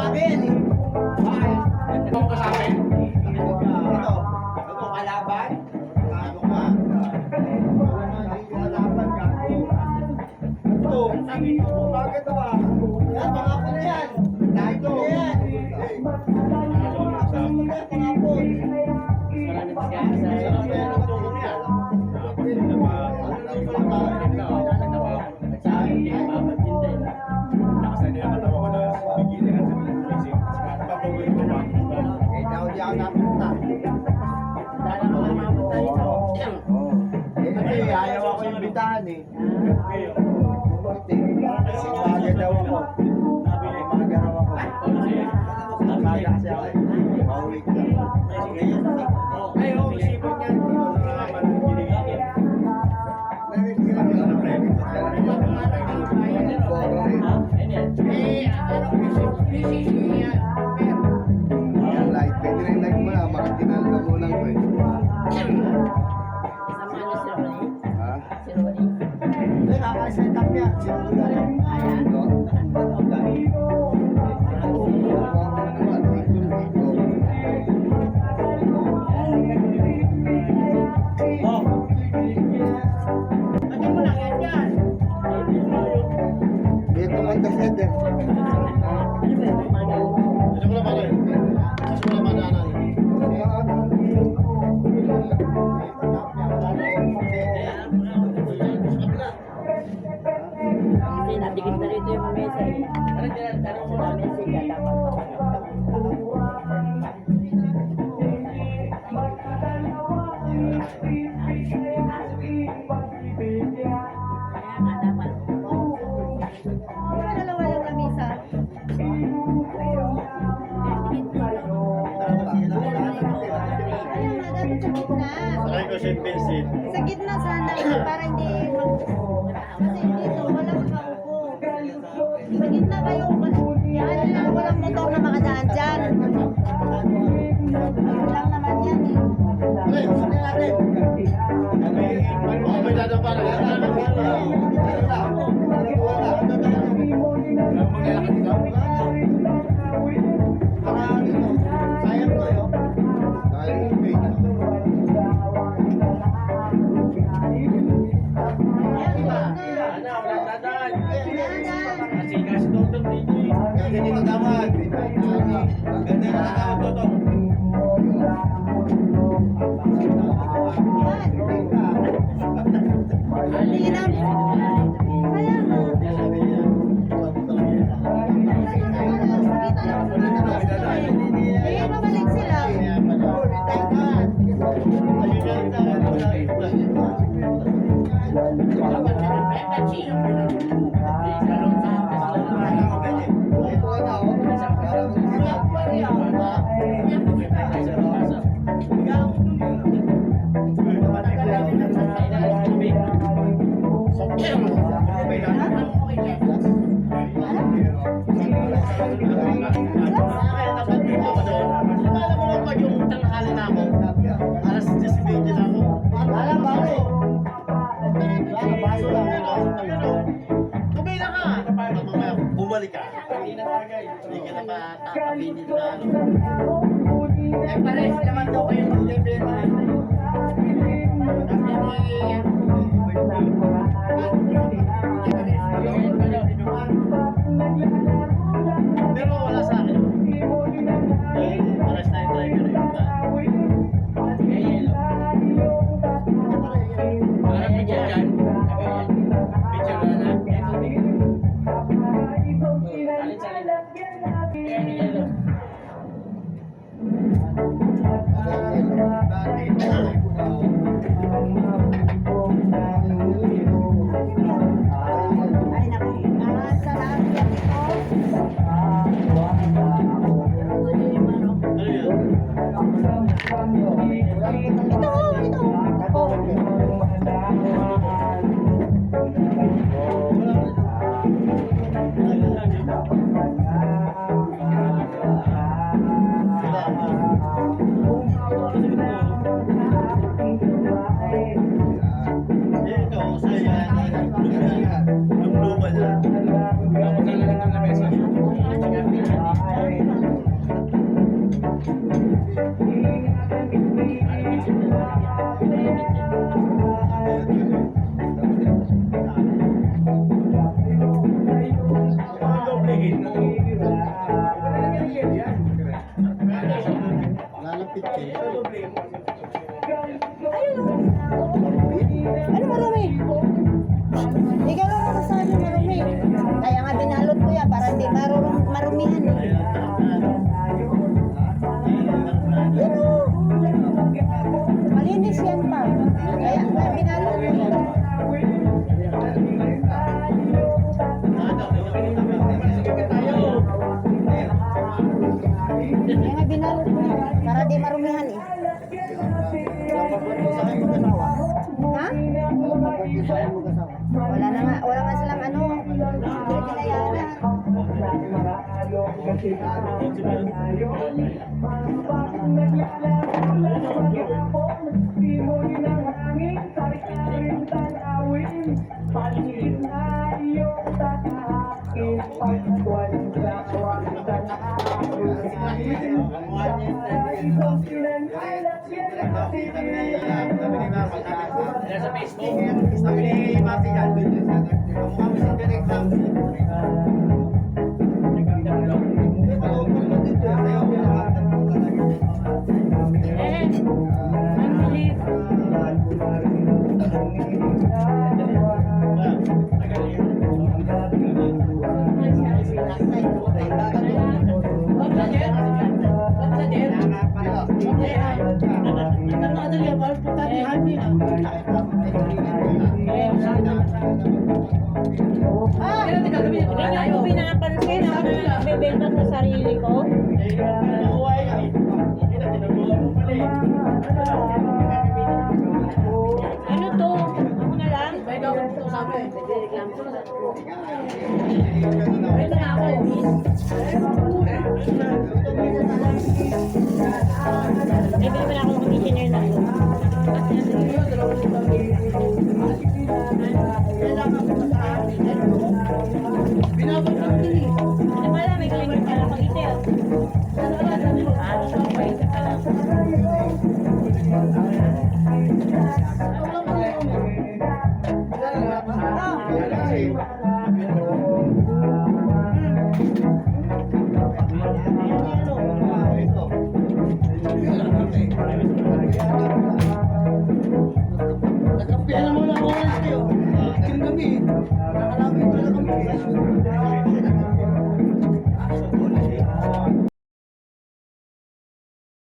umaga yan eh. Bakit? Ito ka sa akin. Ito, kalaban. Ano ka? Kalaban ka. Ito, sabi ko, bakit ito ah? Yan, pangako na yan. Dahil ko na yan. Sabi mo na yan, pangako. Ayaw ako yung bitahan eh. Umaga daw ako. Umaga raw ako. Umaga kasi ako eh. Pauwi ko lang. Ay, oo, isipin niya. Pwede rin like mo na. Makakinal ka muna ko eh. Ha? Hindi, kakaset up niya. Dito man kasi din. Natigil na rito yung mesa eh. Tanong mo namin siya dapat. Kaya nga dapat. Dalawa lang na misa. Ayaw nga, dapat sa gitna. Sakay ko siya Vincent. Sa gitna sana, para hindi kasi dito, walang makaupo. Sa gitna kayo, yan lang, walang motor na makadaan dyan. Ayun lang naman yan eh. Okay, sabi natin. May dadapa na. Sayang ko yun. Sayang yung page. Wala dadaan. Dadaan. Kasi Dodong dito eh. Ganito dapat. Ganito dapat, Dodong. Hindi na. Kaya nga. Kaya babalik sila. Bumalik ka. Hindi ka na matatapinin na ano. Eh, pares naman daw kayo mag-level na. Pero wala sa akin. Pares na yung driver yun. Parang picture dyan. Picture na na. Ay, naku. Sa lahat yan ito. Dito, sa yan. Kaya nga binalot ko na. Para di marumihan eh. Walang pagpunti sa akin mag-asawa. Ha? Walang pagpunti sa akin mag-asawa. Wala nga silang ano. Kinayaran. Nasa Facebook. Sabi ni Masi yan, mukha mo si Direk Sam. Hindi pa ako pala dito. Sayo ko nakakatan po talaga. Ah! Hindi ko pinapansin. Ako na bebenta sa sarili ko. Ano to? Ako na lang? Bibili mo na akong conditioner na ito. Ano pala, may galing para pag-ite.